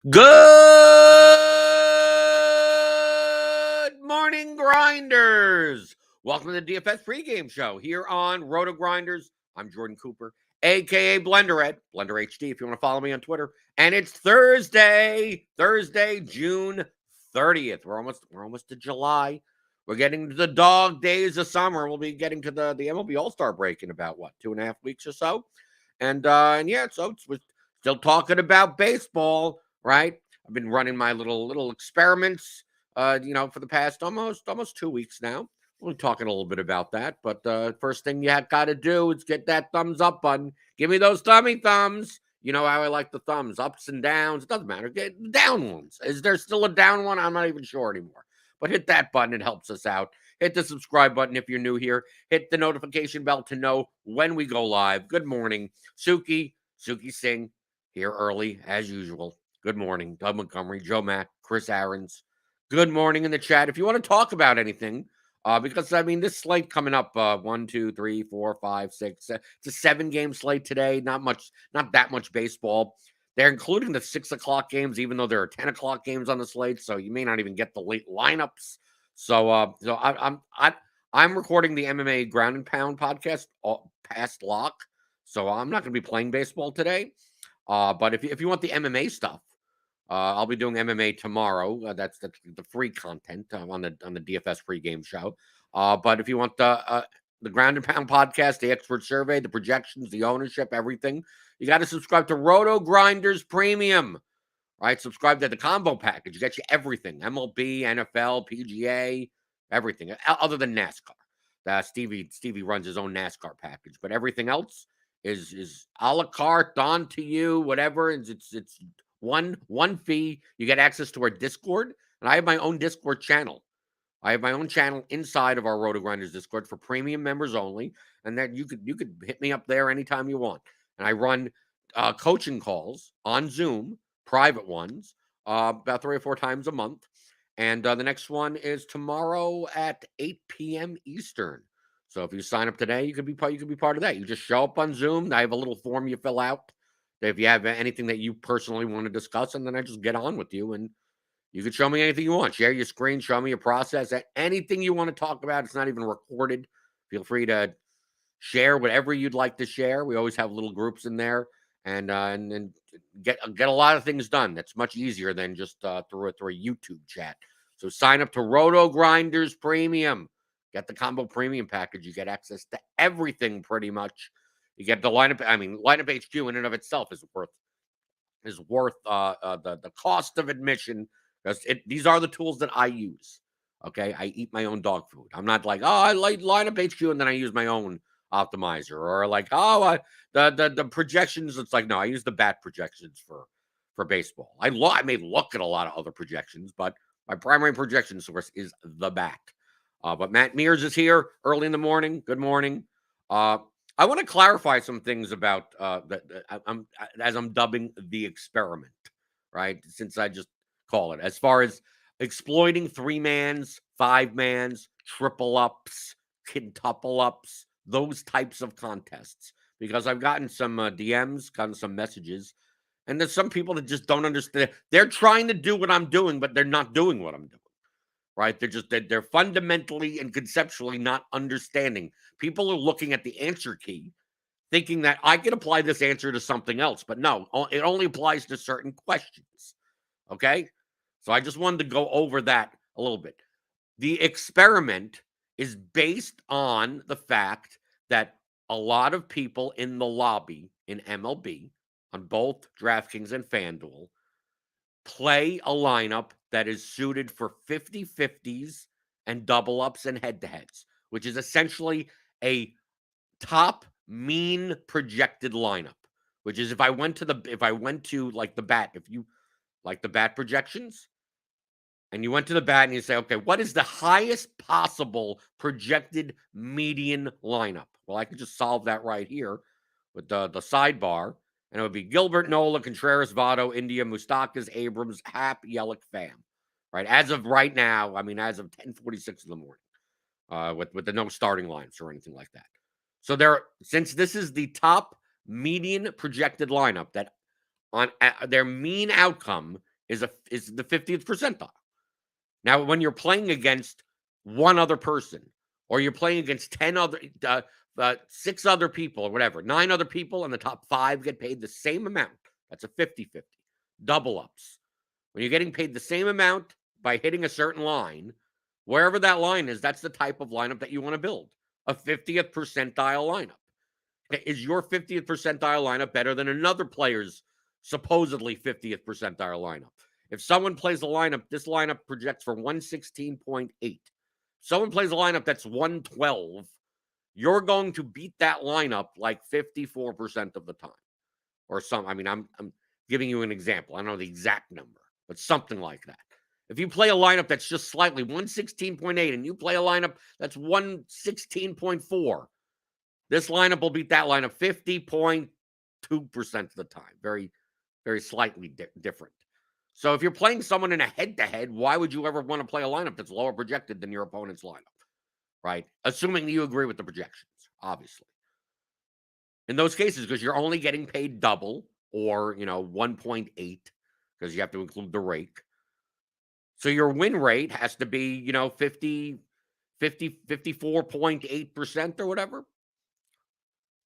Good morning, grinders. Welcome to the DFS pregame show here on RotoGrinders. I'm Jordan Cooper, aka Blender HD, if you want to follow me on Twitter. And it's Thursday, June 30th. We're almost to July. We're getting to the dog days of summer. We'll be getting to the MLB All-Star break in about 2.5 weeks or so. And yeah, so we're still talking about baseball, right? I've been running my little experiments, for the past almost 2 weeks now. We'll be talking a little bit about that, but first thing you got to do is get that thumbs up button. Give me those thumbs. You know how I like the thumbs, ups and downs. It doesn't matter. Get down ones. Is there still a down one? I'm not even sure anymore. But hit that button. It helps us out. Hit the subscribe button if you're new here. Hit the notification bell to know when we go live. Good morning, Suki Singh, here early as usual. Good morning, Doug Montgomery, Joe Mack, Chris Aarons. Good morning in the chat. If you want to talk about anything, because I mean this slate coming up, 1, 2, 3, 4, 5, 6. It's a 7-game slate today. Not that much baseball. They're including the 6 o'clock games, even though there are 10 o'clock games on the slate. So you may not even get the late lineups. So I'm recording the MMA Ground and Pound podcast past lock. So I'm not going to be playing baseball today. But if you want the MMA stuff, I'll be doing MMA tomorrow. That's the free content on the DFS pregame show. But if you want the Ground and Pound podcast, the expert survey, the projections, the ownership, everything, you got to subscribe to RotoGrinders Premium. Right? Subscribe to the combo package. It gets you everything: MLB, NFL, PGA, everything other than NASCAR. Stevie runs his own NASCAR package, but everything else is a la carte, on to you, whatever. It's one fee. You get access to our Discord, and I have my own Discord channel. I have my own channel inside of our RotoGrinders Discord for premium members only, and then you could hit me up there anytime you want. And I run coaching calls on Zoom, private ones, about 3 or 4 times a month. And the next one is tomorrow at 8 p.m. Eastern. So if you sign up today, you could be part of that. You just show up on Zoom. I have a little form you fill out if you have anything that you personally want to discuss, and then I just get on with you, and you can show me anything you want. Share your screen, show me your process, anything you want to talk about. It's not even recorded. Feel free to share whatever you'd like to share. We always have little groups in there, and get a lot of things done. That's much easier than just through a YouTube chat. So sign up to RotoGrinders Premium. Get the combo premium package. You get access to everything pretty much. You get the lineup. I mean, lineup HQ in and of itself is worth the cost of admission, because these are the tools that I use. Okay, I eat my own dog food. I'm not like, oh, I like lineup HQ and then I use my own optimizer, or like, oh, the projections. It's like, no, I use the bat projections for baseball. I may look at a lot of other projections, but my primary projection source is the bat. But Matt Mears is here early in the morning. Good morning. I want to clarify some things about as I'm dubbing the experiment, right? Since I just call it, as far as exploiting 3-mans, 5-mans, triple ups, quintuple ups, those types of contests. Because I've gotten some DMs, gotten some messages, and there's some people that just don't understand. They're trying to do what I'm doing, but they're not doing what I'm doing. Right? They're fundamentally and conceptually not understanding. People are looking at the answer key, thinking that I can apply this answer to something else, but no, it only applies to certain questions. Okay? So I just wanted to go over that a little bit. The experiment is based on the fact that a lot of people in the lobby in MLB on both DraftKings and FanDuel play a lineup that is suited for 50-50s and double ups and head-to-heads, which is essentially a top mean projected lineup, which is if I went to like the bat, if you like the bat projections, and you went to the bat and you say, okay, what is the highest possible projected median lineup? Well, I could just solve that right here with the sidebar, and it would be Gilbert, Nola, Contreras, Votto, India, Mustakas, Abrams, Happ, Yelich, Pham. Right, as of right now, I mean, as of 10:46 in the morning, with the no starting lines or anything like that. So since this is the top median projected lineup, that on their mean outcome is the 50th percentile. Now, when you're playing against one other person, or you're playing against 6 other people, or whatever, 9 other people, and the top 5 get paid the same amount. That's a 50-50. Double ups. When you're getting paid the same amount by hitting a certain line, wherever that line is, that's the type of lineup that you want to build. A 50th percentile lineup. Is your 50th percentile lineup better than another player's supposedly 50th percentile lineup? If someone plays a lineup, this lineup projects for 116.8. Someone plays a lineup that's 112, you're going to beat that lineup like 54% of the time. Or some, I mean, I'm giving you an example. I don't know the exact number, but something like that. If you play a lineup that's just slightly 116.8 and you play a lineup that's 116.4, this lineup will beat that lineup 50.2% of the time. Very, very slightly different. So if you're playing someone in a head-to-head, why would you ever want to play a lineup that's lower projected than your opponent's lineup? Right? Assuming you agree with the projections, obviously. In those cases, because you're only getting paid double or, 1.8, because you have to include the rake. So your win rate has to be, 54.8% or whatever.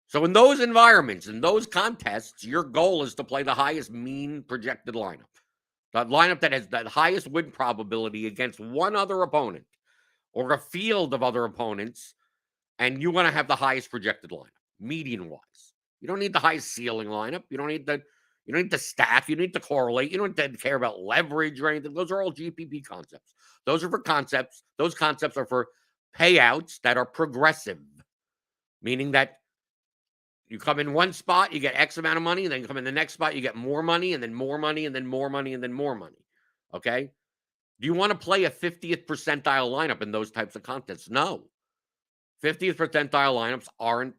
So in those environments, in those contests, your goal is to play the highest mean projected lineup. The lineup that has the highest win probability against one other opponent or a field of other opponents, and you want to have the highest projected lineup, median-wise. You don't need the highest ceiling lineup. You don't need the stack. You need to correlate. You don't need to care about leverage or anything. Those are all GPP concepts. Those are for concepts. Those concepts are for payouts that are progressive, meaning that you come in one spot, you get X amount of money, and then you come in the next spot, you get more money, and then more money, and then more money, and then more money. Okay? Do you want to play a 50th percentile lineup in those types of contests? No. 50th percentile lineups are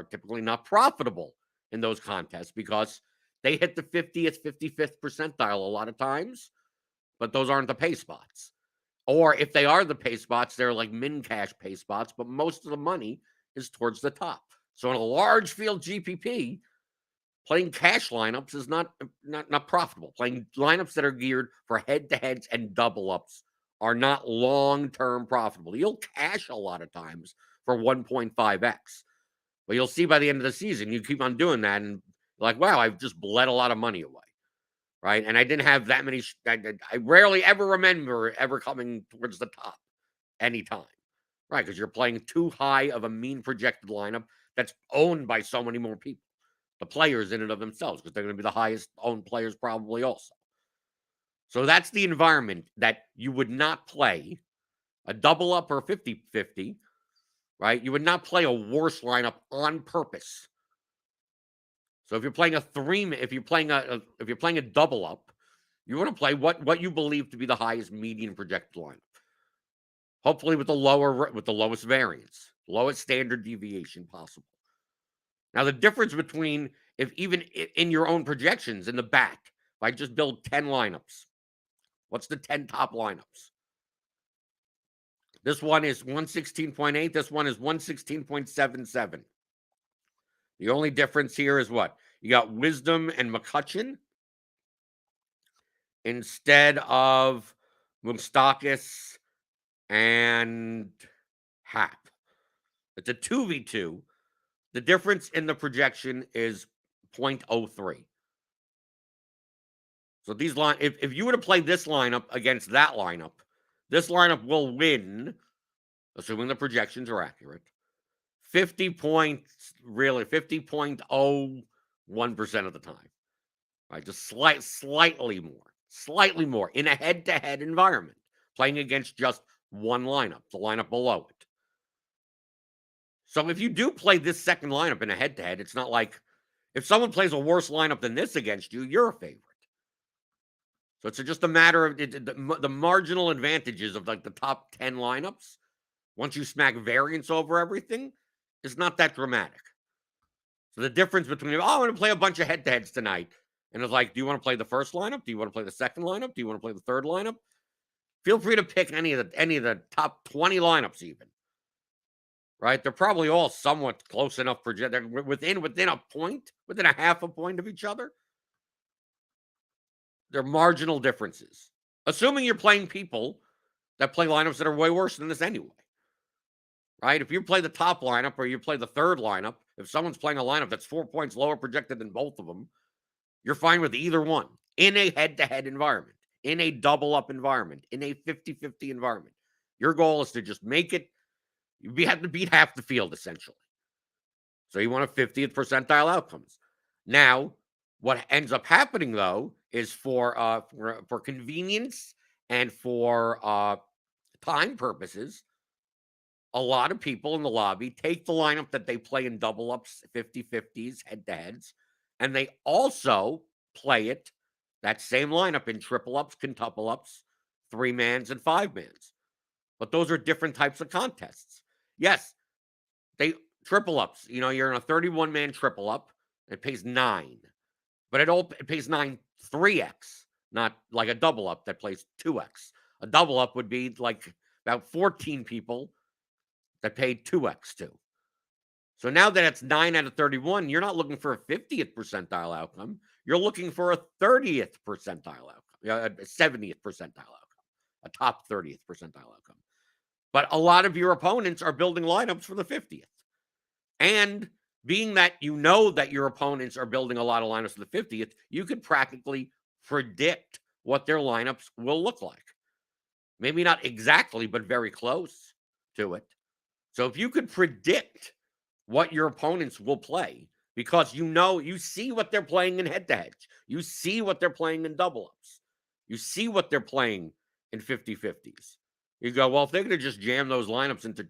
typically not profitable in those contests because they hit the 50th, 55th percentile a lot of times, but those aren't the pay spots. Or if they are the pay spots, they're like min cash pay spots, but most of the money is towards the top. So in a large field GPP, playing cash lineups is not profitable. Playing lineups that are geared for head-to-heads and double-ups are not long-term profitable. You'll cash a lot of times for 1.5x. But you'll see by the end of the season, you keep on doing that, and like, wow, I've just bled a lot of money away, right? And I didn't have that many. I rarely ever remember ever coming towards the top anytime, right? Because you're playing too high of a mean projected lineup that's owned by so many more people. The players in and of themselves, because they're going to be the highest owned players probably also. So that's the environment that you would not play a double up or 50-50, right? You would not play a worse lineup on purpose. So if you're playing if you're playing a double up, you want to play what you believe to be the highest median projected lineup. Hopefully with the lowest variance, lowest standard deviation possible. Now, the difference between if even in your own projections in the back, if I just build 10 lineups, what's the 10 top lineups? This one is 116.8. This one is 116.77. The only difference here is what? You got Wisdom and McCutcheon instead of Moustakis and Hap. It's a 2v2. The difference in the projection is 0.03. So these if you were to play this lineup against that lineup, this lineup will win, assuming the projections are accurate, 50.01% of the time. Right, just slightly more in a head-to-head environment, playing against just one lineup, the lineup below it. So if you do play this second lineup in a head-to-head, it's not like if someone plays a worse lineup than this against you, you're a favorite. So it's just a matter of the marginal advantages of like the top 10 lineups. Once you smack variance over everything, is not that dramatic. So the difference between, I'm going to play a bunch of head-to-heads tonight. And it's like, do you want to play the first lineup? Do you want to play the second lineup? Do you want to play the third lineup? Feel free to pick any of the top 20 lineups even. Right? They're probably all somewhat close enough they're within a point, within a half a point of each other. They're marginal differences. Assuming you're playing people that play lineups that are way worse than this anyway. Right? If you play the top lineup or you play the third lineup, if someone's playing a lineup that's 4 points lower projected than both of them, you're fine with either one in a head-to-head environment, in a double-up environment, in a 50-50 environment. Your goal is to just make it, you have to beat half the field, essentially. So you want a 50th percentile outcomes. Now, what ends up happening, though, is for convenience and for time purposes, a lot of people in the lobby take the lineup that they play in double ups, 50-50s, head-to-heads, and they also play it, that same lineup, in triple ups, quintuple ups, 3-mans, and 5-mans. But those are different types of contests. Yes, they triple ups. You're in a 31-man triple up. It pays 9. But it pays 9 3x, not like a double up that plays 2x. A double up would be like about 14 people that paid 2x too. So now that it's 9 out of 31, you're not looking for a 50th percentile outcome. You're looking for a 30th percentile outcome, a 70th percentile outcome, a top 30th percentile outcome. But a lot of your opponents are building lineups for the 50th. And being that you know that your opponents are building a lot of lineups for the 50th, you could practically predict what their lineups will look like. Maybe not exactly, but very close to it. So if you could predict what your opponents will play, because you see what they're playing in head-to-heads, you see what they're playing in double-ups, you see what they're playing in 50-50s. You go, well, if they're going to just jam those lineups into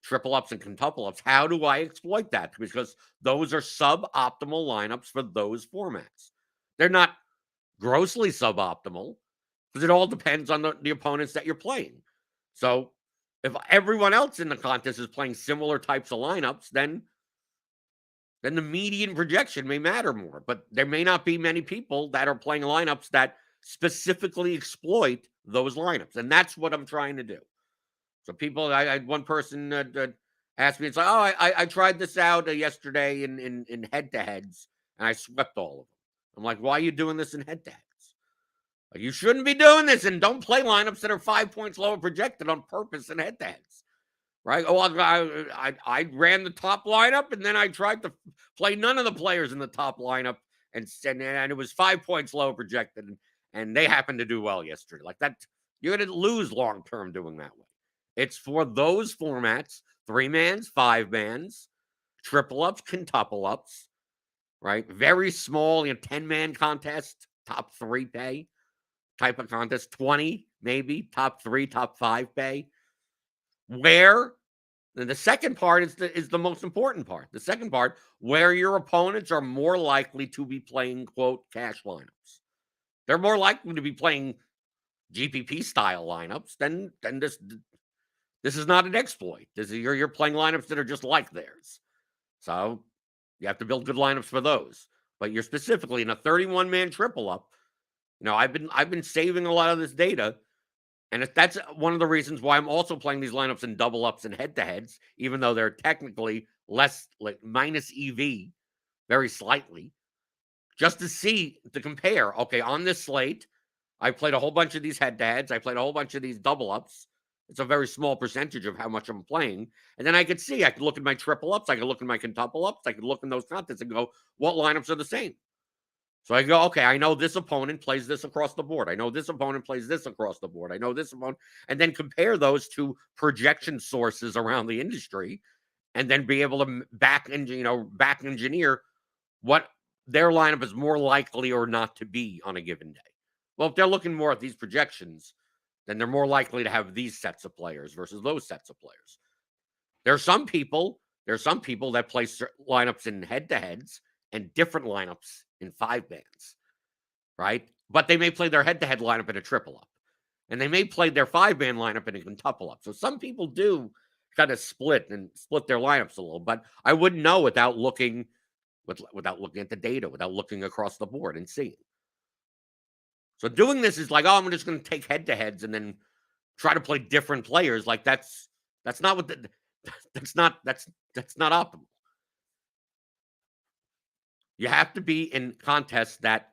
triple ups and quintuple ups, how do I exploit that? Because those are suboptimal lineups for those formats. They're not grossly suboptimal, because it all depends on the opponents that you're playing. So if everyone else in the contest is playing similar types of lineups, then the median projection may matter more. But there may not be many people that are playing lineups that specifically exploit those lineups. And that's what I'm trying to do. So I had one person asked me, it's like, oh, I tried this out yesterday in head-to-heads, and I swept all of them. I'm like, why are you doing this in head-to-heads? Like, you shouldn't be doing this, and don't play lineups that are 5 points lower projected on purpose in head-to-heads, right? Oh, I ran the top lineup, and then I tried to play none of the players in the top lineup, and it was 5 points lower projected, and they happened to do well yesterday. Like that, you're going to lose long-term doing that way. It's for those formats, 3-mans, 5-mans, triple ups, quintuple ups, right? Very small, 10-man contest, top 3 pay type of contest, 20 maybe, top 3, top 5 pay. Where, and the second part is the most important part. The second part, where your opponents are more likely to be playing, quote, cash lineups. They're more likely to be playing GPP style lineups than this. This is not an exploit. You're playing lineups that are just like theirs. So you have to build good lineups for those. But you're specifically in a 31-man triple up. I've been saving a lot of this data, and that's one of the reasons why I'm also playing these lineups in double ups and head-to-heads, even though they're technically less, like minus EV, very slightly, just to compare. Okay, on this slate, I played a whole bunch of these head-to-heads. I played a whole bunch of these double ups. It's a very small percentage of how much I'm playing. And then I could look at my triple ups. I could look at my quintuple ups. I could look in those contests and go, what lineups are the same? So I go, okay, I know this opponent plays this across the board. I know this opponent plays this across the board. I know this opponent, and then compare those to projection sources around the industry, and then be able to back engineer what their lineup is more likely or not to be on a given day. Well, if they're looking more at these projections, then they're more likely to have these sets of players versus those sets of players. There are some people that play lineups in head-to-heads and different lineups in 5-mans, right? But they may play their head-to-head lineup in a triple up, and they may play their 5-man lineup in a quintuple up. So some people do kind of split their lineups a little, but I wouldn't know without looking at the data, without looking across the board and seeing. So doing this is like, oh, I'm just going to take head-to-heads and then try to play different players. Like that's not optimal. You have to be in contests that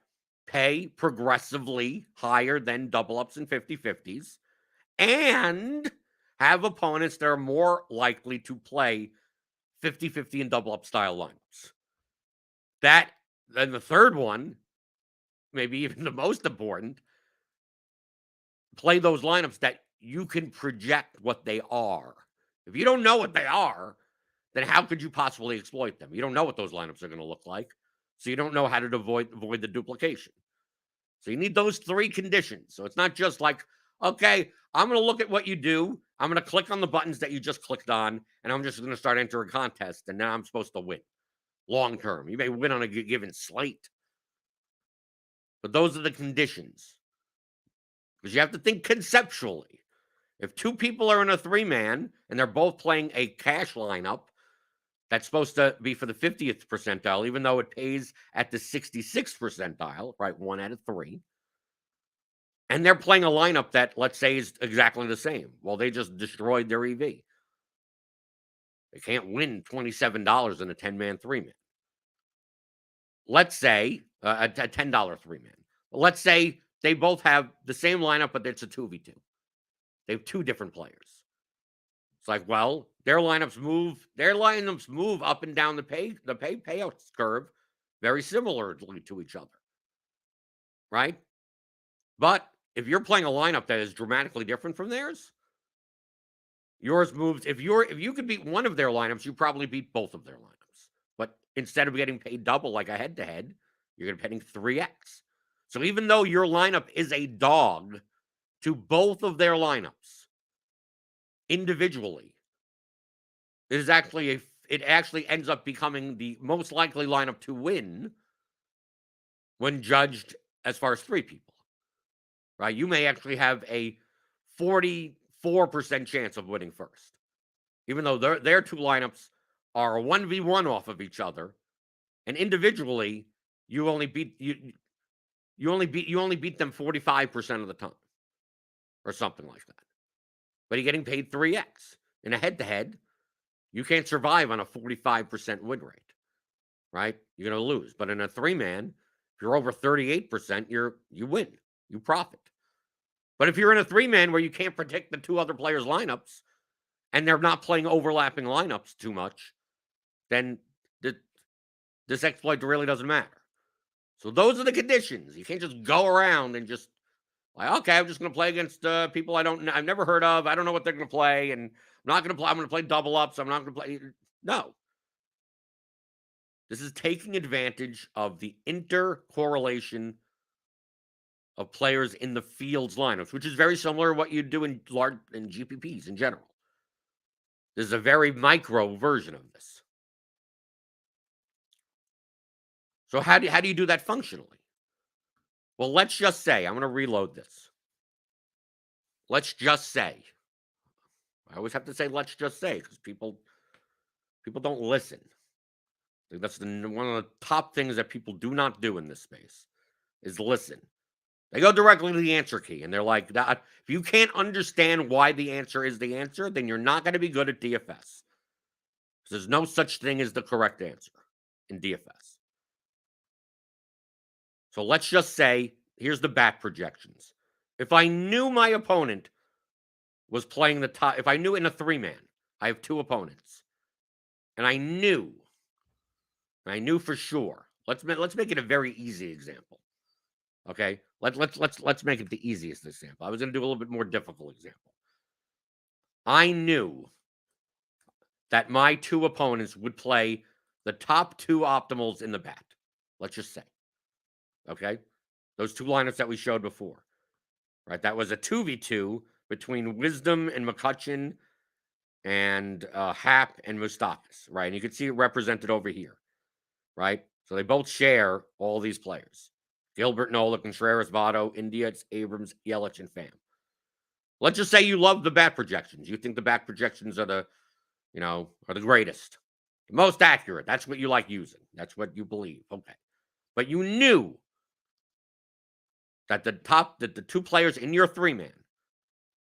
pay progressively higher than double ups and 50-50s, and have opponents that are more likely to play 50-50 and double up style lineups. That, then the third one, maybe even the most important, play those lineups that you can project what they are. If you don't know what they are, then how could you possibly exploit them? You don't know what those lineups are going to look like, so you don't know how to avoid the duplication. So you need those three conditions. So it's not just like, okay, I'm going to look at what you do. I'm going to click on the buttons that you just clicked on, and I'm just going to start entering contests, and now I'm supposed to win long term. You may win on a given slate, but those are the conditions. Because you have to think conceptually. If two people are in a three-man and they're both playing a cash lineup that's supposed to be for the 50th percentile, even though it pays at the 66th percentile, right? 1 out of 3. And they're playing a lineup that, let's say, is exactly the same. Well, they just destroyed their EV. They can't win $27 in a 10-man three-man. Let's say a $10 three-man. Let's say they both have the same lineup, but it's a 2v2. They have two different players. It's like, well, their lineups move up and down the payouts curve very similarly to each other. Right? But if you're playing a lineup that is dramatically different from theirs, yours moves. If you could beat one of their lineups, you probably beat both of their lineups. But instead of getting paid double like a head-to-head, you're going to be paying 3x. So even though your lineup is a dog to both of their lineups individually, it actually ends up becoming the most likely lineup to win when judged as far as three people. Right? You may actually have a 44% chance of winning first, even though their two lineups are 1v1 off of each other, and individually you only beat them 45% of the time, or something like that. But you're getting paid 3x in a head-to-head. You can't survive on a 45% win rate, right? You're going to lose. But in a three-man, if you're over 38%, you win. You profit. But if you're in a three-man where you can't predict the two other players' lineups, and they're not playing overlapping lineups too much, then this exploit really doesn't matter. So those are the conditions. You can't just go around and just like, okay, I'm just going to play against people I've never heard of. I don't know what they're going to play, and I'm going to play double ups. I'm not going to play. No. This is taking advantage of the intercorrelation of players in the field's lineups, which is very similar to what you do in GPPs in general. This is a very micro version of this. So how do you do that functionally? Well, let's just say, I'm going to reload this. Let's just say. I always have to say, let's just say, because people don't listen. That's one of the top things that people do not do in this space is listen. They go directly to the answer key, and they're like, if you can't understand why the answer is the answer, then you're not going to be good at DFS. There's no such thing as the correct answer in DFS. So let's just say, here's the back projections. If I knew my opponent was playing the top, if I knew in a three-man, I have two opponents, and I knew for sure. Let's make it a very easy example. Okay, let's make it the easiest example. I was going to do a little bit more difficult example. I knew that my two opponents would play the top two optimals in the bat. Let's just say. Okay? Those two lineups that we showed before. Right? That was a 2v2 between Wisdom and McCutcheon and Hap and Moustakas. Right? And you can see it represented over here. Right? So they both share all these players. Gilbert, Nola, Contreras, Votto, India, Abrams, Yelich, and Pham. Let's just say you love the bat projections. You think the bat projections are the greatest, the most accurate. That's what you like using. That's what you believe. Okay. But you knew that the two players in your three-man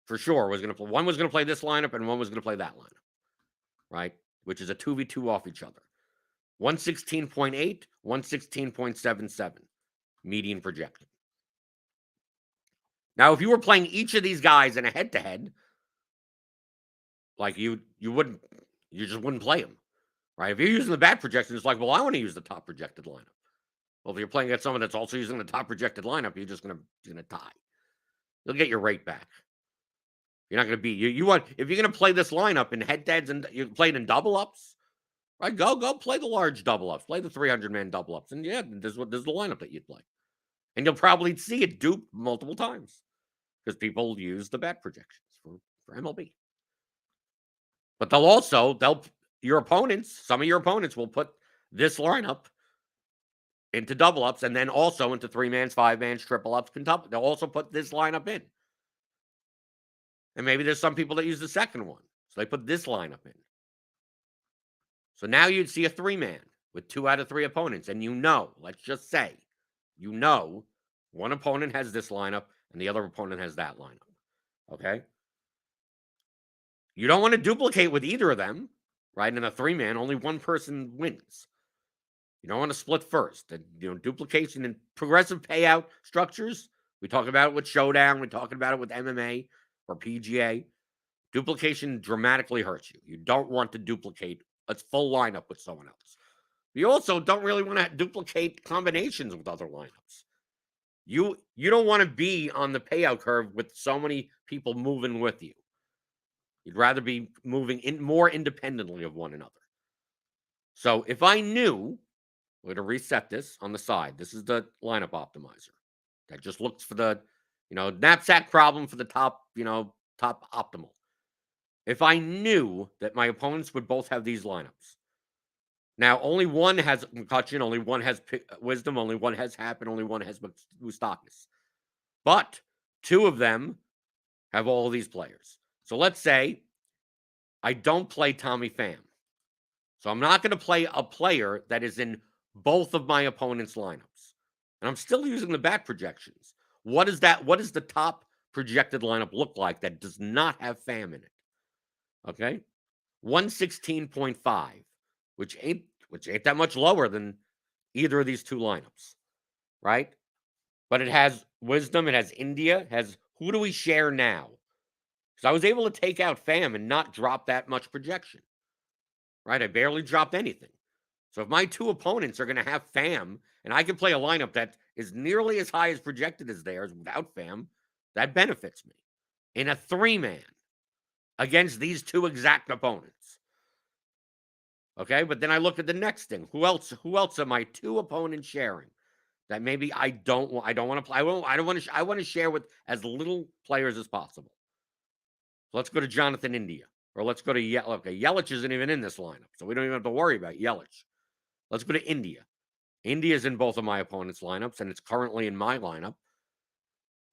for sure was going to play. One was going to play this lineup and one was going to play that lineup, right? Which is a 2v2 off each other. 116.8, 116.77. median projection. Now, if you were playing each of these guys in a head-to-head, like you just wouldn't play them, right? If you're using the bad projection, it's like, well, I want to use the top projected lineup. Well, if you're playing against someone that's also using the top projected lineup, you're just gonna die. You'll get your rate back. You're not gonna be you want if you're gonna play this lineup in head-to-heads and you play it in double ups, right? Go play the large double ups, play the 300-man double ups, and yeah, this is the lineup that you'd play, and you'll probably see it duped multiple times because people use the bet projections for MLB. But your opponents, some of your opponents will put this lineup into double ups and then also into 3-mans, 5-mans, triple ups. They'll also put this lineup in. And maybe there's some people that use the second one. So they put this lineup in. So now you'd see a 3-man with 2 out of 3 opponents. And let's just say, one opponent has this lineup and the other opponent has that lineup. Okay? You don't want to duplicate with either of them, right? In a 3-man, only one person wins. You don't want to split first. Duplication and progressive payout structures. We talk about it with Showdown. We're talking about it with MMA or PGA. Duplication dramatically hurts you. You don't want to duplicate a full lineup with someone else. You also don't really want to duplicate combinations with other lineups. You don't want to be on the payout curve with so many people moving with you. You'd rather be moving in more independently of one another. So if I knew, we're going to reset this on the side. This is the lineup optimizer that just looks for the, knapsack problem for the top, top optimal. If I knew that my opponents would both have these lineups, now only one has McCutcheon, only one has Wisdom, only one has Happ, and only one has Moustakis. But 2 of them have all of these players. So let's say I don't play Tommy Pham. So I'm not going to play a player that is in both of my opponent's lineups. And I'm still using the bat projections. What is the top projected lineup look like that does not have Pham in it? Okay? 116.5, which ain't that much lower than either of these 2 lineups. Right? But it has Wisdom, it has India, who do we share now? Because I was able to take out Pham and not drop that much projection. Right? I barely dropped anything. So if my 2 opponents are going to have Pham, and I can play a lineup that is nearly as high as projected as theirs without Pham, that benefits me. In a 3-man against these 2 exact opponents. Okay, but then I look at the next thing. Who else are my 2 opponents sharing? That maybe I don't want to play. I want to share with as little players as possible. So let's go to Jonathan India. Or let's go to Yelich. Okay, Yelich isn't even in this lineup, so we don't even have to worry about Yelich. Let's go to India. India's in both of my opponents' lineups, and it's currently in my lineup.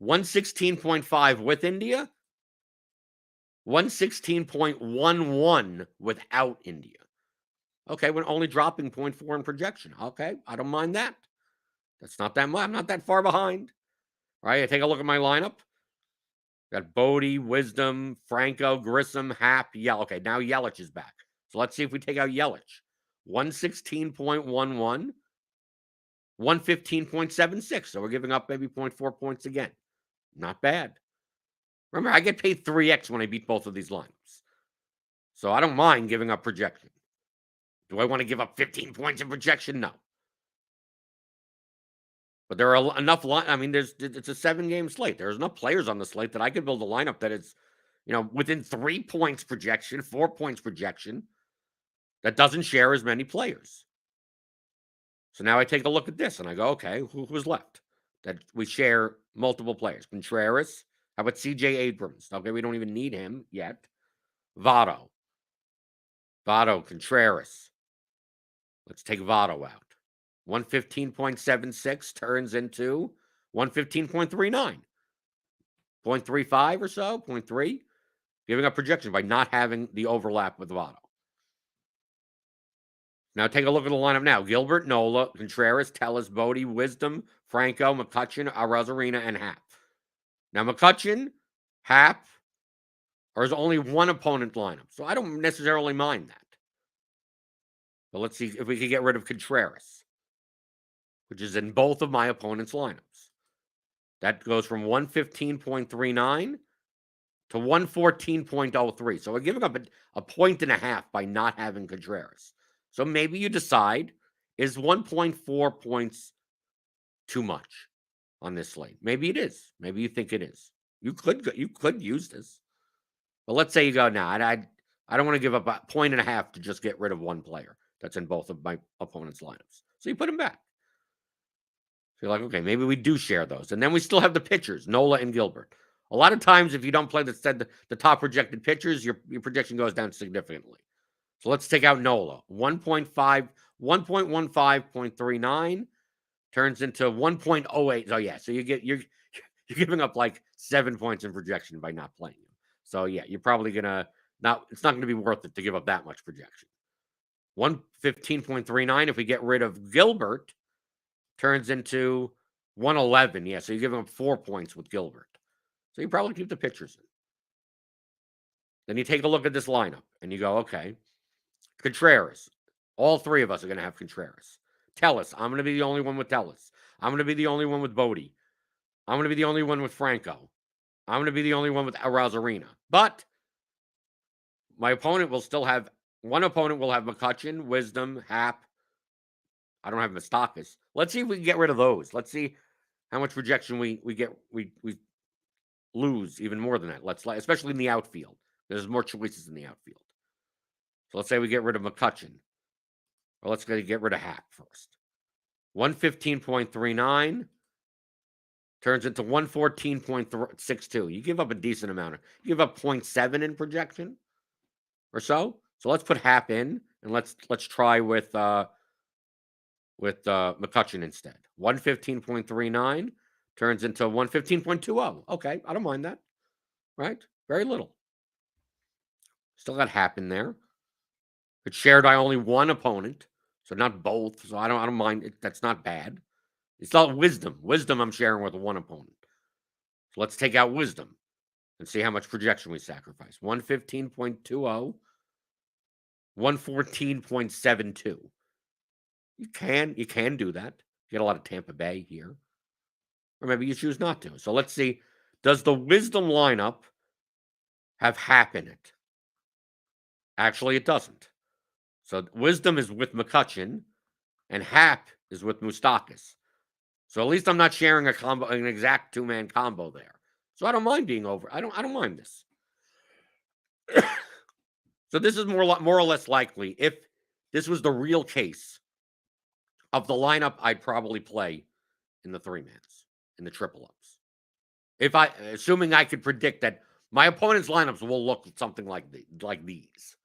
116.5 with India. 116.11 without India. Okay, we're only dropping 0.4 in projection. Okay, I don't mind that. That's not that much. I'm not that far behind. All right, I take a look at my lineup. Got Bodie, Wisdom, Franco, Grissom, Happ, Yelich. Okay, now Yelich is back. So let's see if we take out Yelich. 116.11, 115.76. So we're giving up maybe 0.4 points again. Not bad. Remember, I get paid 3x when I beat both of these lineups. So I don't mind giving up projection. Do I want to give up 15 points in projection? No. But there are enough. It's a 7-game slate. There's enough players on the slate that I could build a lineup that is, within 3 points projection, 4 points projection, that doesn't share as many players. So now I take a look at this and I go, okay, who's left that we share multiple players? Contreras. How about CJ Abrams? Okay, we don't even need him yet. Votto, Contreras. Let's take Votto out. 115.76 turns into 115.39. 0.35 or so, 0.3. Giving up projection by not having the overlap with Votto. Now take a look at the lineup now. Gilbert, Nola, Contreras, Tellez, Bodie, Wisdom, Franco, McCutcheon, Arozarena, and Happ. Now McCutcheon, Happ, there's only one opponent lineup. So I don't necessarily mind that. But let's see if we can get rid of Contreras. which is in both of my opponent's lineups. That goes from 115.39 to 114.03. So we're giving up a point and a half by not having Contreras. So maybe you decide, is 1.4 points too much on this slate? Maybe it is. Maybe you think it is. You could use this. But let's say you go, nah, I don't want to give up a point and a half to just get rid of one player that's in both of my opponent's lineups. So you put him back. So you're like, okay, maybe we do share those. And then we still have the pitchers, Nola and Gilbert. A lot of times, if you don't play the top projected pitchers, your projection goes down significantly. So let's take out Nola. 1.15.39 turns into 1.08. Oh yeah, so you're giving up like 7 points in projection by not playing him. So yeah, you're probably gonna it's not gonna be worth it to give up that much projection. 115.39 if we get rid of Gilbert turns into 111. Yeah, so you're giving up 4 points with Gilbert. So you probably keep the pitchers in. Then you take a look at this lineup and you go, okay, Contreras. All three of us are going to have Contreras. Tellis. I'm going to be the only one with Tellis. I'm going to be the only one with Bodie. I'm going to be the only one with Franco. I'm going to be the only one with Arozarena. But my opponent will still have, one opponent will have McCutchen, Wisdom, Hap. I don't have Moustakas. Let's see if we can get rid of those. Let's see how much projection we lose even more than that. Especially in the outfield. There's more choices in the outfield. So let's say we get rid of McCutchen. Or let's get rid of Hap first. 115.39 turns into 114.62. You give up a decent amount. You give up 0.7 in projection or so. So let's put Hap in and let's try with McCutchen instead. 115.39 turns into 115.20. Okay, I don't mind that. Right? Very little. Still got Hap in there. It's shared by only one opponent, so not both. So I don't mind it. That's not bad. It's not Wisdom. Wisdom I'm sharing with one opponent. So let's take out Wisdom and see how much projection we sacrifice. 115.20, 114.72. You can do that. You get a lot of Tampa Bay here. Or maybe you choose not to. So let's see. Does the Wisdom lineup have Hap in it? Actually, it doesn't. So Wisdom is with McCutchen, and Hap is with Moustakas. So at least I'm not sharing an exact two-man combo there. So I don't mind being over. I don't mind this. So this is more or less likely. If this was the real case of the lineup, I'd probably play in the three-mans, in the triple-ups. Assuming I could predict that my opponent's lineups will look something like these.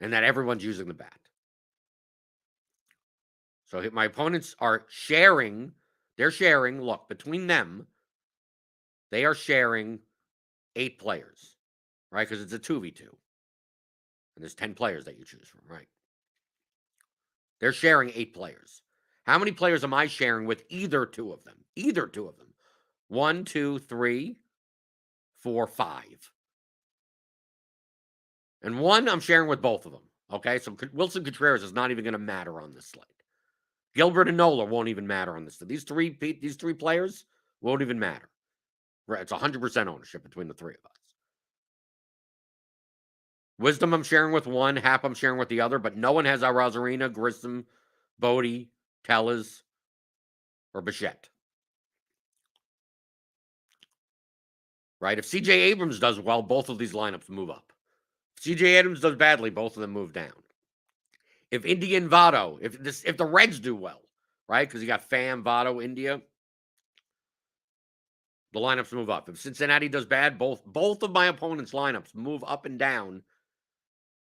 And that everyone's using the bat. So my opponents are sharing. They're sharing. Look, between them, they are sharing 8 players, right? Because it's a 2v2. And there's 10 players that you choose from, right? They're sharing 8 players. How many players am I sharing with either two of them? Either two of them. 1, 2, 3, 4, 5. And one I'm sharing with both of them. Okay, so Wilson Contreras is not even going to matter on this slate. Gilbert and Nola won't even matter on this. These three players won't even matter. Right, it's 100% ownership between the three of us. Wisdom I'm sharing with one, Hap I'm sharing with the other, but no one has Arozarena, Grissom, Bodie, Tellez, or Bichette. Right? If CJ Abrams does well, both of these lineups move up. If CJ Abrams does badly, both of them move down. If India and Votto, if the Reds do well, right? Because you got Pham, Votto, India, the lineups move up. If Cincinnati does bad, both of my opponents' lineups move up and down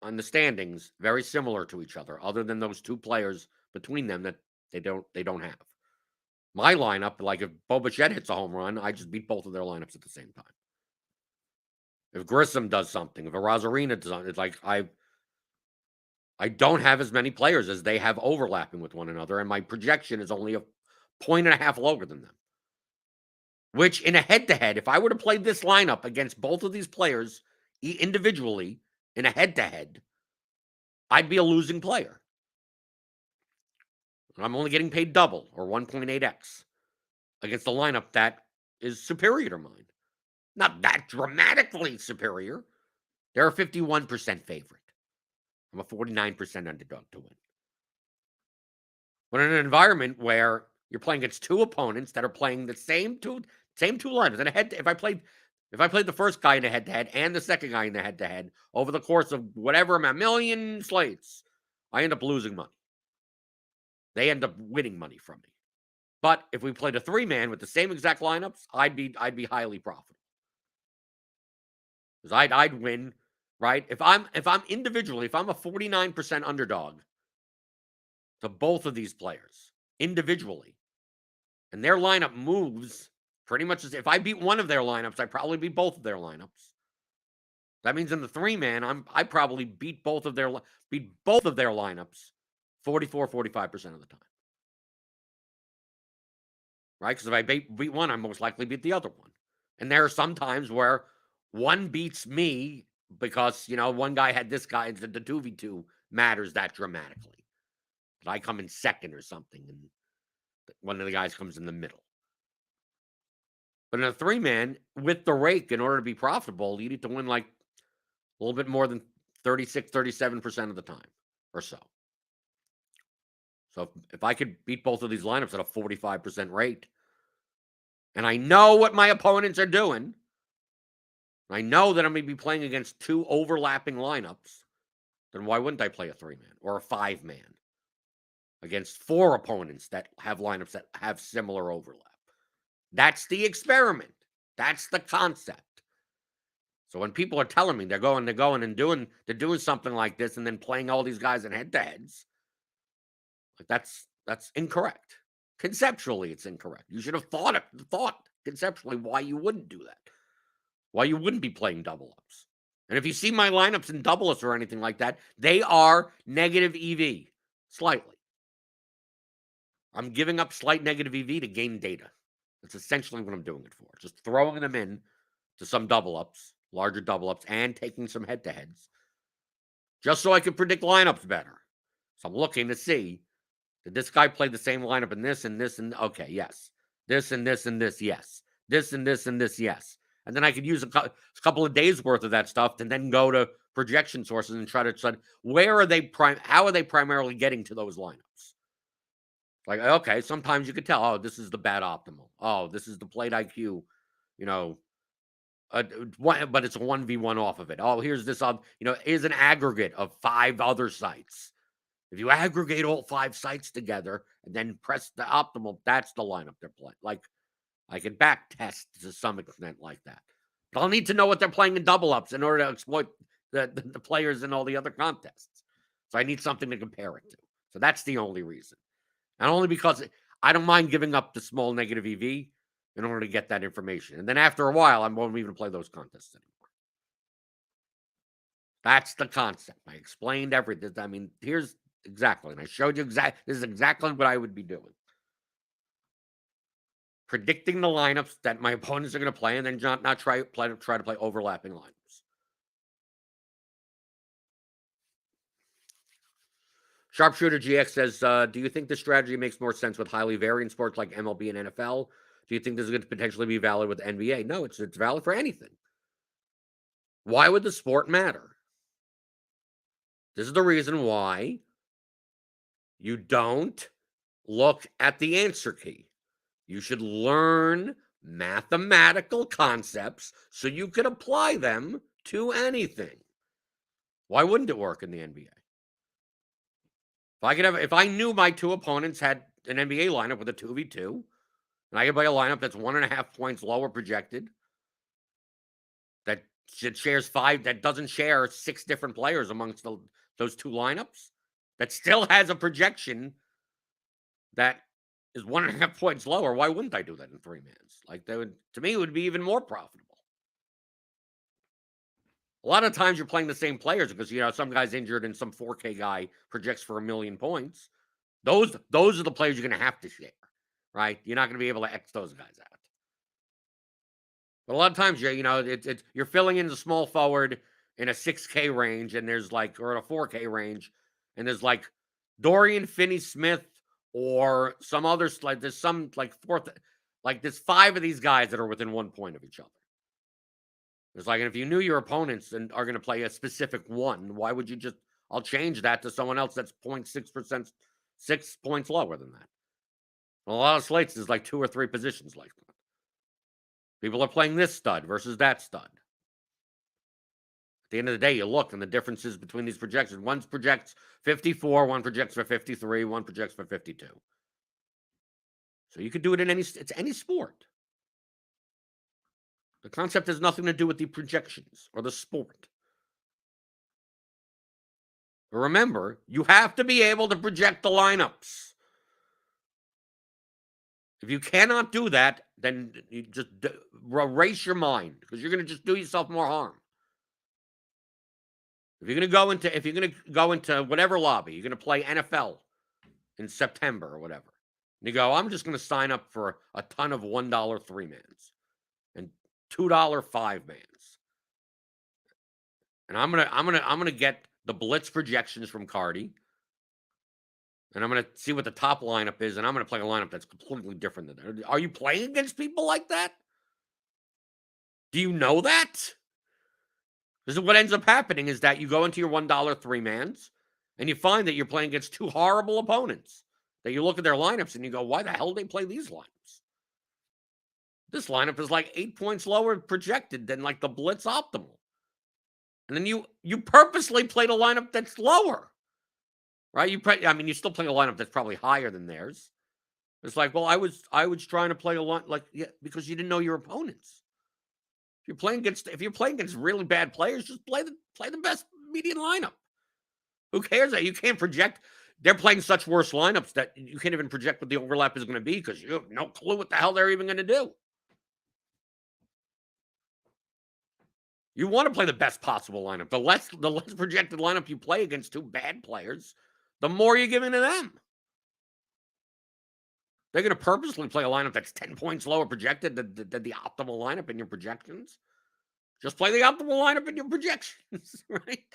on the standings, very similar to each other, other than those 2 players between them that they don't have. My lineup, like if Bo Bichette hits a home run, I just beat both of their lineups at the same time. If Grissom does something, if Arozarena does something, it's like I don't have as many players as they have overlapping with one another, and my projection is only a point and a half lower than them. Which, in a head-to-head, if I were to play this lineup against both of these players individually in a head-to-head, I'd be a losing player. I'm only getting paid double or 1.8x against a lineup that is superior to mine. Not that dramatically superior. They're a 51% favorite. I'm a 49% underdog to win. But in an environment where you're playing against two opponents that are playing the same two lineups, and if I played the first guy in a head-to-head and the second guy in the head-to-head over the course of whatever amount, million slates, I end up losing money. They end up winning money from me. But if we played a three-man with the same exact lineups, I'd be highly profitable. Because I'd win, right? If I'm individually, if I'm a 49% underdog to both of these players individually, and their lineup moves pretty much as if I beat one of their lineups, I probably beat both of their lineups. That means in the three-man, I probably beat both of their lineups 44, 45% of the time. Right? Because if I beat one, I most likely beat the other one. And there are some times where one beats me because, one guy had this guy, and the 2v2 matters that dramatically. But I come in second or something, and one of the guys comes in the middle. But in a three-man, with the rake, in order to be profitable, you need to win like a little bit more than 36, 37% of the time or so. So if I could beat both of these lineups at a 45% rate, and I know what my opponents are doing, I know that I'm going to be playing against two overlapping lineups, then why wouldn't I play a three-man or a five-man against four opponents that have lineups that have similar overlap? That's the experiment. That's the concept. So when people are telling me they're going and doing something like this and then playing all these guys in head-to-heads, like that's incorrect. Conceptually, it's incorrect. You should have thought conceptually why you wouldn't do that. Why you wouldn't be playing double ups. And if you see my lineups in double ups or anything like that, they are negative EV. Slightly. I'm giving up slight negative EV to gain data. That's essentially what I'm doing it for. Just throwing them in to some double ups, larger double ups, and taking some head-to-heads. Just so I can predict lineups better. So I'm looking to see, did this guy play the same lineup in this and this and okay, yes. This and this and this, yes. This and this and this, yes. And then I could use a couple of days worth of that stuff and then go to projection sources and try to decide how are they primarily getting to those lineups? Like, okay, sometimes you could tell, oh, this is the bad optimal. Oh, this is the plate IQ, but it's a 1v1 off of it. Oh, here's this, here's an aggregate of 5 other sites. If you aggregate all 5 sites together and then press the optimal, that's the lineup they're playing. Like, I can back test to some extent like that. But I'll need to know what they're playing in double ups in order to exploit the players in all the other contests. So I need something to compare it to. So that's the only reason. And only because I don't mind giving up the small negative EV in order to get that information. And then after a while, I won't even play those contests anymore. That's the concept. I explained everything. I mean, here's exactly, and I showed you this is exactly what I would be doing. Predicting the lineups that my opponents are going to play, and then not try to play overlapping lineups. Sharpshooter GX says, do you think this strategy makes more sense with highly varying sports like MLB and NFL? Do you think this is going to potentially be valid with NBA? No, it's valid for anything. Why would the sport matter? This is the reason why you don't look at the answer key. You should learn mathematical concepts so you can apply them to anything. Why wouldn't it work in the NBA? If I knew my two opponents had an NBA lineup with a 2v2, and I could play a lineup that's 1.5 points lower projected, that doesn't share 6 different players amongst those two lineups, that still has a projection that is 1.5 points lower, why wouldn't I do that in 3-mans? Like, to me, it would be even more profitable. A lot of times you're playing the same players because, some guy's injured and some 4K guy projects for 1 million points. Those are the players you're going to have to share, right? You're not going to be able to X those guys out. But a lot of times, you're filling in the small forward in a 6K range, and there's or in a 4K range, and there's Dorian Finney-Smith or some others, like there's some like fourth, like there's 5 of these guys that are within 1 point of each other. It's like, and if you knew your opponents and are going to play a specific one, why would you just? I'll change that to someone else that's 0.6%, 6 points lower than that. A lot of slates there's like 2 or 3 positions like that. People are playing this stud versus that stud. At the end of the day, you look and the differences between these projections. One projects 54, one projects for 53, one projects for 52. So you could do it in it's any sport. The concept has nothing to do with the projections or the sport. But remember, you have to be able to project the lineups. If you cannot do that, then you just erase your mind because you're going to just do yourself more harm. If you're going to go into whatever lobby, you're going to play NFL in September or whatever. And you go, I'm just going to sign up for a ton of $1 3-mans and $2 5-mans. And I'm going to get the blitz projections from Cardi. And I'm going to see what the top lineup is, and I'm going to play a lineup that's completely different than that. Are you playing against people like that? Do you know that? This is what ends up happening is that you go into your $1 3-mans, and you find that you're playing against 2 horrible opponents. That you look at their lineups, and you go, why the hell do they play these lineups? This lineup is like 8 points lower projected than like the blitz optimal. And then you purposely played a lineup that's lower. Right? You still play a lineup that's probably higher than theirs. It's like, well, I was trying to play a lot because you didn't know your opponents. If you're playing against really bad players, just play the best median lineup. Who cares that you can't project? They're playing such worse lineups that you can't even project what the overlap is going to be because you have no clue what the hell they're even going to do. You want to play the best possible lineup. The less projected lineup you play against 2 bad players, the more you're giving to them. They're going to purposely play a lineup that's 10 points lower projected than the optimal lineup in your projections. Just play the optimal lineup in your projections, right?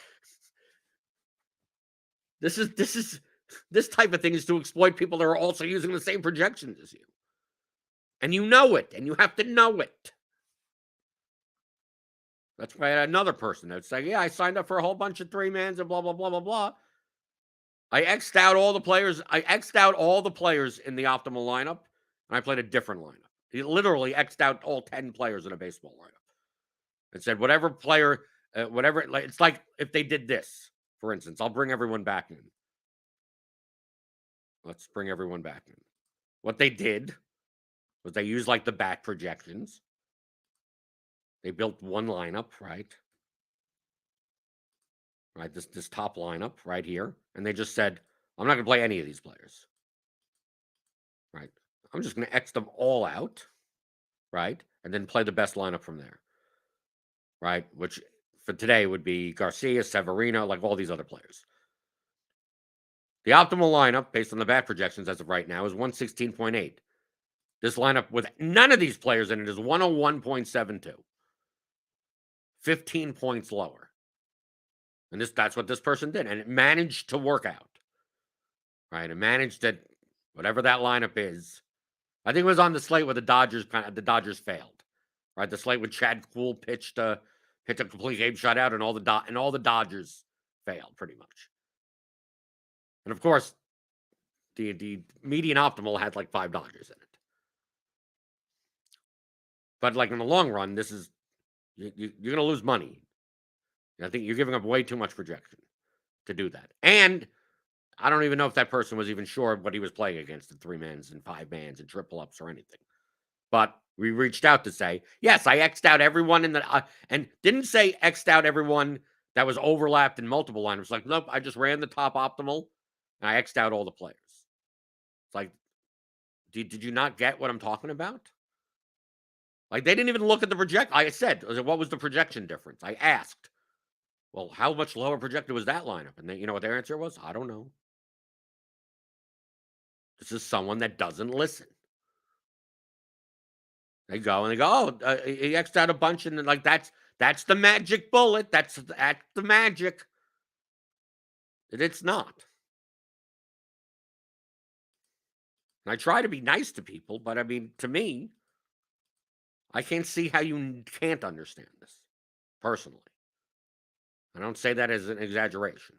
This type of thing is to exploit people that are also using the same projections as you. And you know it, and you have to know it. That's why I had another person that would say, yeah, I signed up for a whole bunch of 3-mans and blah, blah, blah, blah, blah. I X'd out all the players. I X'd out all the players in the optimal lineup, and I played a different lineup. He literally X'd out all 10 players in a baseball lineup and said, whatever player, it's like if they did this, for instance, I'll bring everyone back in. Let's bring everyone back in. What they did was they used like the back projections. They built one lineup, right? Right, this top lineup right here. And they just said, I'm not going to play any of these players. Right? I'm just going to X them all out, right? And then play the best lineup from there. Right? Which for today would be Garcia, Severino, like all these other players. The optimal lineup, based on the back projections as of right now, is 116.8. This lineup with none of these players in it is 101.72. 15 points lower. And that's what this person did. And it managed to work out. Right? It managed that whatever that lineup is. I think it was on the slate where the Dodgers failed. Right? The slate with Chad Kuhl pitched a complete game shutout, and all the Dodgers failed pretty much. And of course, the median optimal had like 5 Dodgers in it. But like in the long run, this is you're going to lose money. I think you're giving up way too much projection to do that. And I don't even know if that person was even sure what he was playing against in 3-mans and 5-mans and triple ups or anything. But we reached out to say, yes, I X'd out everyone in the and didn't say X'd out everyone that was overlapped in multiple lineups. Like, nope, I just ran the top optimal and I X'd out all the players. It's like, did you not get what I'm talking about? Like, they didn't even look at the project. I said, what was the projection difference? I asked. Well, how much lower projected was that lineup? And you know what their answer was? I don't know. This is someone that doesn't listen. They go and they go, oh, he X'd out a bunch, and then like that's the magic bullet. That's the magic. It's not. I try to be nice to people, but I mean, to me, I can't see how you can't understand this, personally. I don't say that as an exaggeration.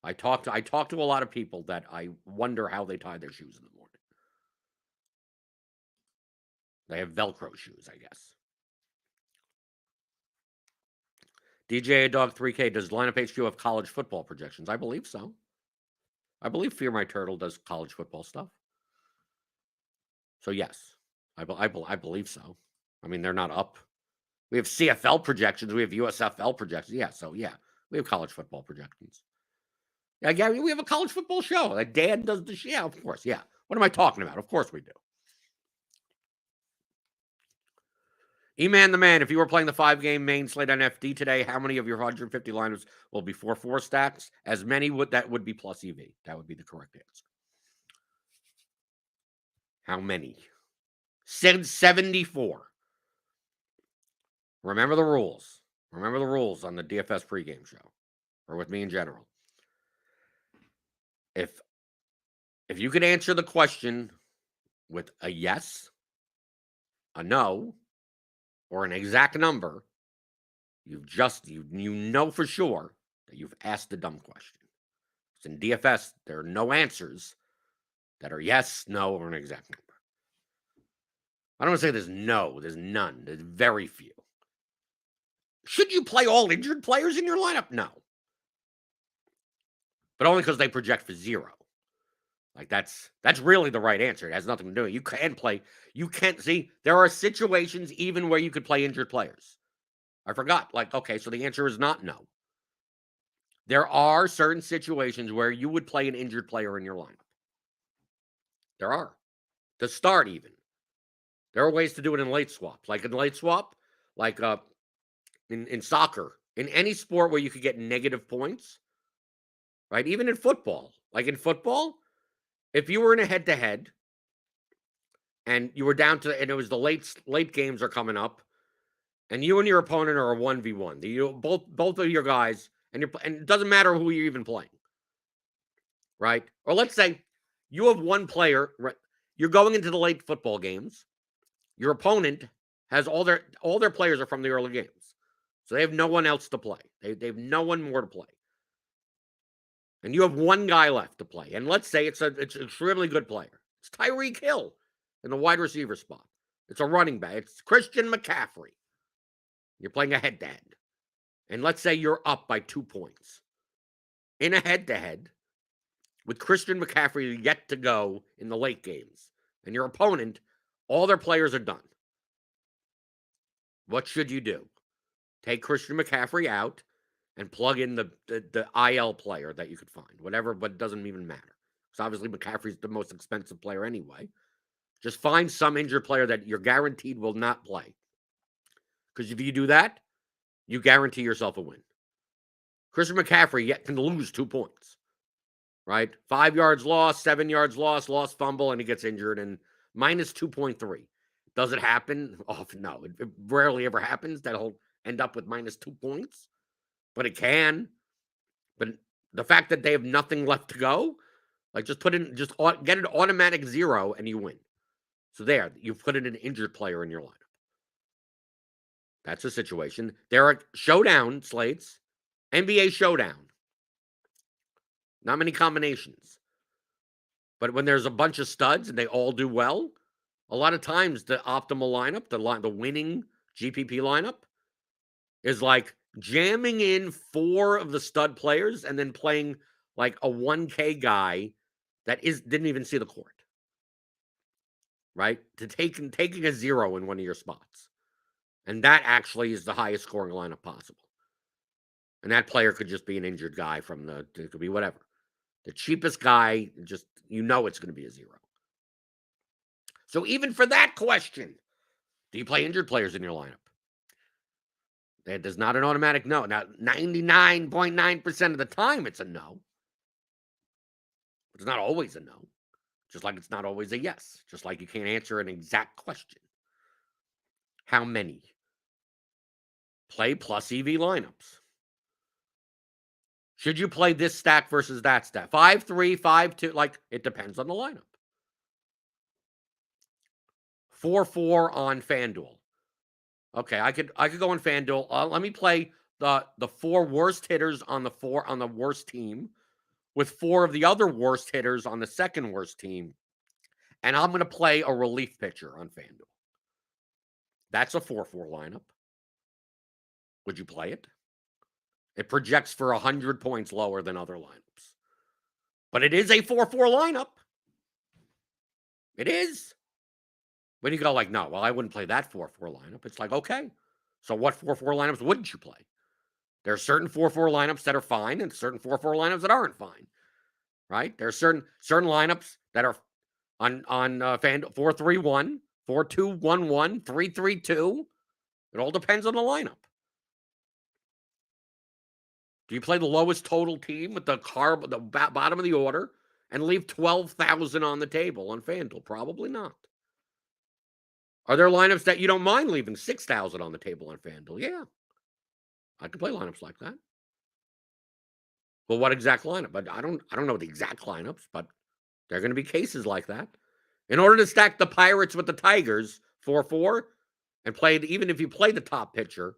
I talk to a lot of people that I wonder how they tie their shoes in the morning. They have Velcro shoes, I guess. DJ Dog 3K, does Lineup HQ have college football projections? I believe so. I believe Fear My Turtle does college football stuff. So yes, I believe so. I mean, they're not up. We have CFL projections. We have USFL projections. Yeah, so yeah, we have college football projections. Yeah, Gary, we have a college football show. Like Dan does the show. Yeah, of course. Yeah. What am I talking about? Of course we do. E-Man the Man, if you were playing the 5-game main slate on FD today, how many of your 150 lineups will be 4-4 stacks? As many that would be plus EV. That would be the correct answer. How many? 74. Remember the rules. Remember the rules on the DFS pregame show, or with me in general. If you could answer the question with a yes, a no, or an exact number, you know for sure that you've asked a dumb question. Because in DFS, there are no answers that are yes, no, or an exact number. I don't want to say there's none. There's very few. Should you play all injured players in your lineup? No. But only because they project for 0. Like that's really the right answer. It has nothing to do with it. You can't see, there are situations even where you could play injured players. I forgot. Like, okay, so the answer is not no. There are certain situations where you would play an injured player in your lineup. There are. To start, even. There are ways to do it in late swap. Like in late swap, like in soccer, in any sport where you could get negative points, right? Even in football. Like in football, if you were in a head-to-head and you were down to, and it was the late games are coming up, and you and your opponent are a 1v1. Both of your guys, and it doesn't matter who you're even playing, right? Or let's say you have one player, right? You're going into the late football games. Your opponent has all their players are from the early games, so they have no one else to play. They have no one more to play, and you have one guy left to play. And let's say it's an extremely good player. It's Tyreek Hill in the wide receiver spot. It's a running back. It's Christian McCaffrey. You're playing a head-to-head. And let's say you're up by 2 points. In a head-to-head, with Christian McCaffrey yet to go in the late games, and your opponent, all their players are done. What should you do? Take Christian McCaffrey out and plug in the IL player that you could find. Whatever, but it doesn't even matter. Because obviously McCaffrey's the most expensive player anyway. Just find some injured player that you're guaranteed will not play. Because if you do that, you guarantee yourself a win. Christian McCaffrey yet can lose 2 points, right? 5 yards lost, 7 yards lost fumble, and he gets injured, and minus 2.3. Does it happen? Often, no. It rarely ever happens that he'll end up with minus 2 points, but it can. But the fact that they have nothing left to go, like just get an automatic 0 and you win. So there, you've put in an injured player in your lineup. That's a situation. There are showdown slates, NBA showdown. Not many combinations. But when there's a bunch of studs and they all do well, a lot of times the optimal lineup, the winning GPP lineup, is like jamming in 4 of the stud players and then playing like a 1K guy that didn't even see the court. Right? To taking a 0 in one of your spots. And that actually is the highest scoring lineup possible. And that player could just be an injured guy it could be whatever. The cheapest guy, just, it's going to be a 0. So even for that question, do you play injured players in your lineup? There's not an automatic no. Now, 99.9% of the time, it's a no. It's not always a no. Just like it's not always a yes. Just like you can't answer an exact question. How many? Play plus EV lineups. Should you play this stack versus that stack? 5-3, 5-2. Like, it depends on the lineup. 4-4 on FanDuel. Okay, I could go on FanDuel. Let me play the 4 worst hitters on the worst team with 4 of the other worst hitters on the second worst team, and I'm going to play a relief pitcher on FanDuel. That's a 4-4 lineup. Would you play it? It projects for 100 points lower than other lineups. But it is a 4-4 lineup. It is. When you go like, no, well, I wouldn't play that 4-4 lineup. It's like, okay. So what 4-4 lineups wouldn't you play? There are certain 4-4 lineups that are fine and certain 4-4 lineups that aren't fine. Right? There are certain lineups that are on FanDuel 4-3-1, 4-2-1-1, 3-3-2. It all depends on the lineup. Do you play the lowest total team with the bottom of the order and leave 12,000 on the table on FanDuel? Probably not. Are there lineups that you don't mind leaving 6,000 on the table on FanDuel? Yeah. I could play lineups like that. Well, what exact lineup? But I don't know the exact lineups, but there are going to be cases like that. In order to stack the Pirates with the Tigers 4-4 and even if you play the top pitcher,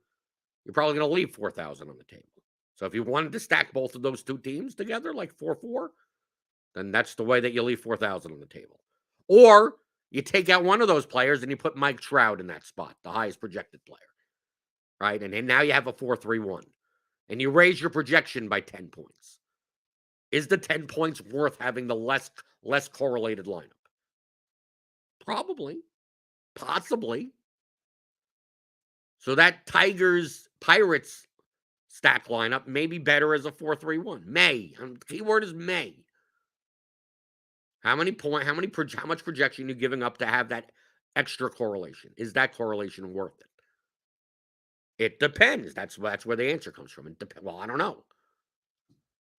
you're probably going to leave 4,000 on the table. So if you wanted to stack both of those two teams together, like 4-4, then that's the way that you leave 4,000 on the table. Or you take out one of those players and you put Mike Trout in that spot, the highest projected player, right? And now you have a 4-3-1, and you raise your projection by 10 points. Is the 10 points worth having the less correlated lineup? Probably, possibly. So that Tigers-Pirates stack lineup may be better as a 4-3-1. May. Keyword is may. How much projection are you giving up to have that extra correlation? Is that correlation worth it? It depends. That's where the answer comes from. Well, I don't know.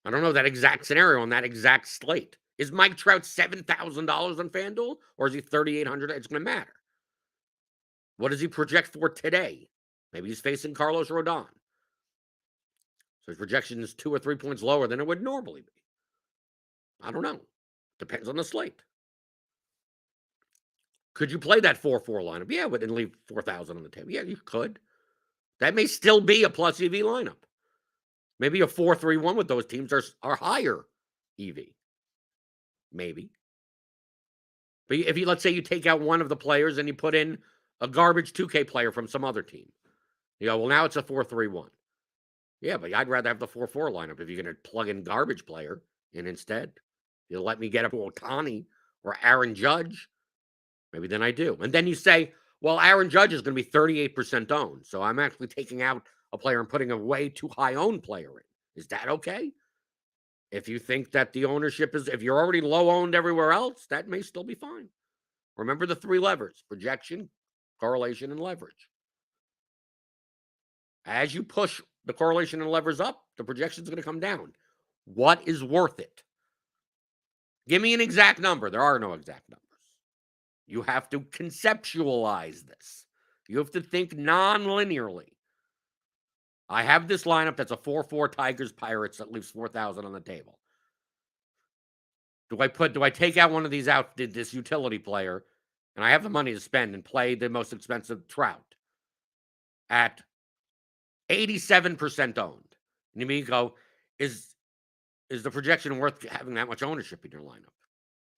I don't know that exact scenario on that exact slate. Is Mike Trout $7,000 on FanDuel, or is he $3,800? It's going to matter. What does he project for today? Maybe he's facing Carlos Rodon. So his projection is 2 or 3 points lower than it would normally be. I don't know. Depends on the slate. Could you play that 4-4 lineup? Yeah, but then leave 4,000 on the table. Yeah, you could. That may still be a plus EV lineup. Maybe a 4-3-1 with those teams are higher EV. Maybe. But if let's say you take out one of the players and you put in a garbage 2K player from some other team. You go, well, now it's a 4-3-1. Yeah, but I'd rather have the 4-4 lineup if you're going to plug in garbage player in instead. You'll let me get up to Ohtani or Aaron Judge. Maybe then I do. And then you say, well, Aaron Judge is going to be 38% owned. So I'm actually taking out a player and putting a way too high owned player in. Is that okay? If you think that the ownership if you're already low owned everywhere else, that may still be fine. Remember the 3 levers: projection, correlation, and leverage. As you push the correlation and levers up, the projection is going to come down. What is worth it? Give me an exact number. There are no exact numbers. You have to conceptualize this. You have to think non-linearly. I have this lineup that's a 4-4 Tigers-Pirates that leaves 4,000 on the table. Do I take out one of these this utility player, and I have the money to spend and play the most expensive Trout at 87% owned? And you mean go, is the projection worth having that much ownership in your lineup?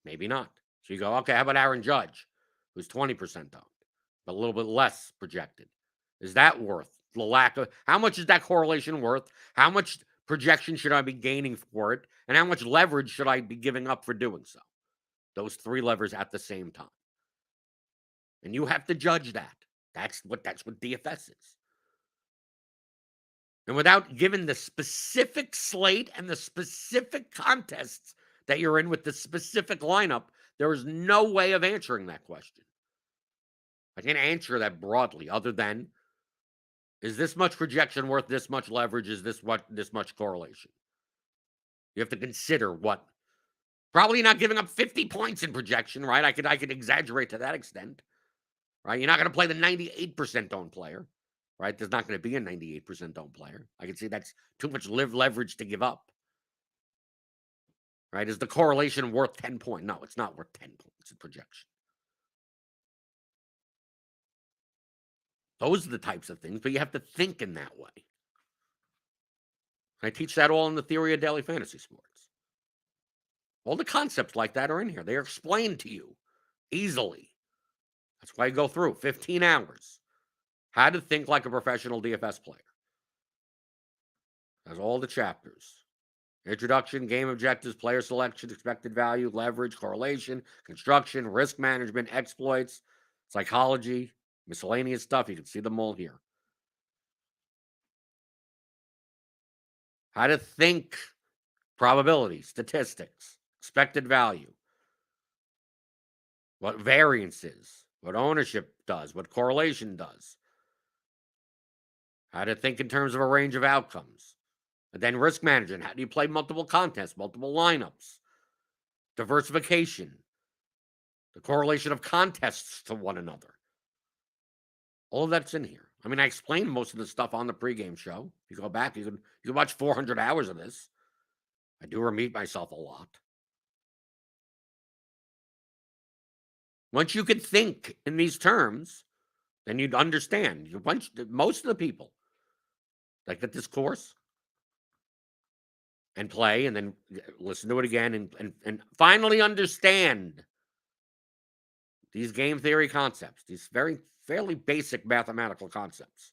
Maybe not. So you go, okay, how about Aaron Judge, who's 20% owned, but a little bit less projected? Is that worth the lack of? How much is that correlation worth? How much projection should I be gaining for it? And how much leverage should I be giving up for doing so? Those 3 levers at the same time. And you have to judge that. That's what DFS is. And without giving the specific slate and the specific contests that you're in with the specific lineup, there is no way of answering that question. I can't answer that broadly other than, is this much projection worth this much leverage? Is this much correlation? You have to consider what. Probably not giving up 50 points in projection, right? I could exaggerate to that extent, right? You're not going to play the 98% owned player, right? There's not going to be a 98% owned player. I can see that's too much leverage to give up, right? Is the correlation worth 10 points? No, it's not worth 10 points in projection. Those are the types of things, but you have to think in that way. I teach that all in the theory of daily fantasy sports. All the concepts like that are in here. They are explained to you easily. That's why I go through 15 hours. How to think like a professional DFS player. That's all the chapters. Introduction, game objectives, player selection, expected value, leverage, correlation, construction, risk management, exploits, psychology, miscellaneous stuff. You can see them all here. How to think probability, statistics, expected value, what variance is, what ownership does, what correlation does, how to think in terms of a range of outcomes. And then risk management. How do you play multiple contests, multiple lineups? Diversification. The correlation of contests to one another. All of that's in here. I mean, I explained most of the stuff on the pregame show. If you go back, you can watch 400 hours of this. I do repeat myself a lot. Once you could think in these terms, then you'd understand. Most of the people that get this course and play and then listen to it again and finally understand these game theory concepts, these fairly basic mathematical concepts.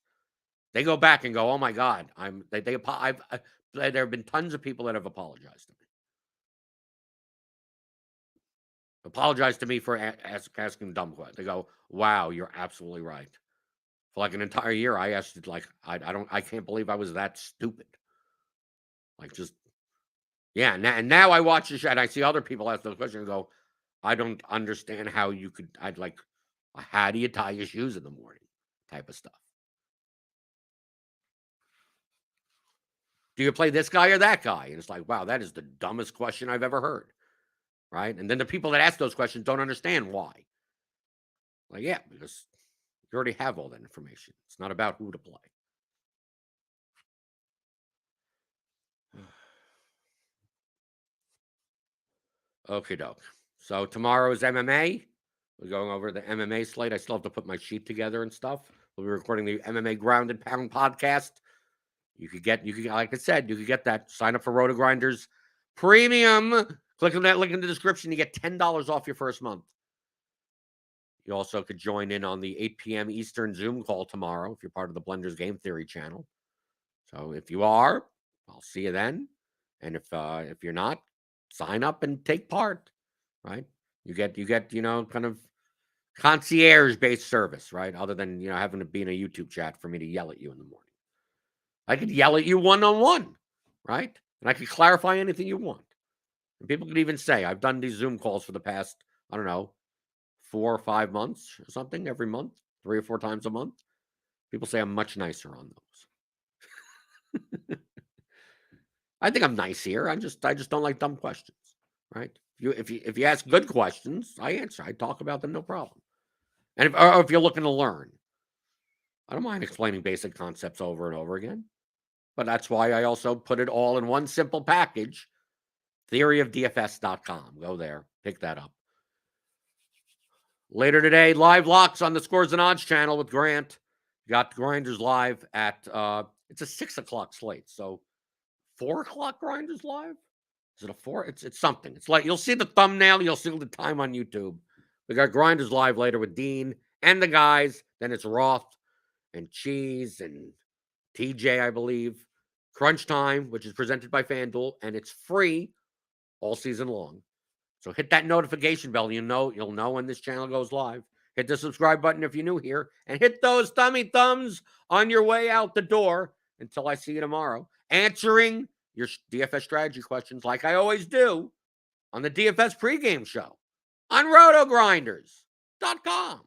They go back and go, "Oh my God, there have been tons of people that have apologized to me. Apologize to me for asking dumb questions. They go, "Wow, you're absolutely right." For like an entire year, I asked it like, I can't believe I was that stupid. Like just, yeah. And now I watch the show and I see other people ask those questions and go, I don't understand how you could, how do you tie your shoes in the morning type of stuff. Do you play this guy or that guy? And it's like, wow, that is the dumbest question I've ever heard. Right. And then the people that ask those questions don't understand why. Like, yeah, because you already have all that information. It's not about who to play. Okay, doke. So tomorrow is MMA. We're going over the MMA slate. I still have to put my sheet together and stuff. We'll be recording the MMA Ground and Pound podcast. You could like I said, you could get that. Sign up for RotoGrinders Premium. Click on that link in the description. You get $10 off your first month. You also could join in on the 8 p.m. Eastern Zoom call tomorrow if you're part of the Blenders Game Theory channel. So if you are, I'll see you then. And if you're not, sign up and take part. Right? You get kind of concierge-based service, right? Other than having to be in a YouTube chat for me to yell at you in the morning. I could yell at you one-on-one, right? And I could clarify anything you want. And people could even say, I've done these Zoom calls for the past, 4 or 5 months or something, every month, 3 or 4 times a month. People say I'm much nicer on those. I think I'm nice here. I just don't like dumb questions, right? If you ask good questions, I answer. I talk about them, no problem. And if you're looking to learn, I don't mind explaining basic concepts over and over again. But that's why I also put it all in one simple package, theoryofdfs.com. Go there, pick that up. Later today, live locks on the Scores and Odds channel with Grant. Got Grinders live at, it's a 6 o'clock slate. So 4 o'clock Grinders live? Is it a 4? It's something. It's like, you'll see the thumbnail. You'll see the time on YouTube. We got Grinders live later with Dean and the guys. Then it's Roth and Cheese and TJ, I believe. Crunch Time, which is presented by FanDuel, and it's free all season long. So hit that notification bell. You'll know when this channel goes live. Hit the subscribe button if you're new here, and hit those thumbs on your way out the door until I see you tomorrow, answering your DFS strategy questions like I always do on the DFS pregame show on RotoGrinders.com.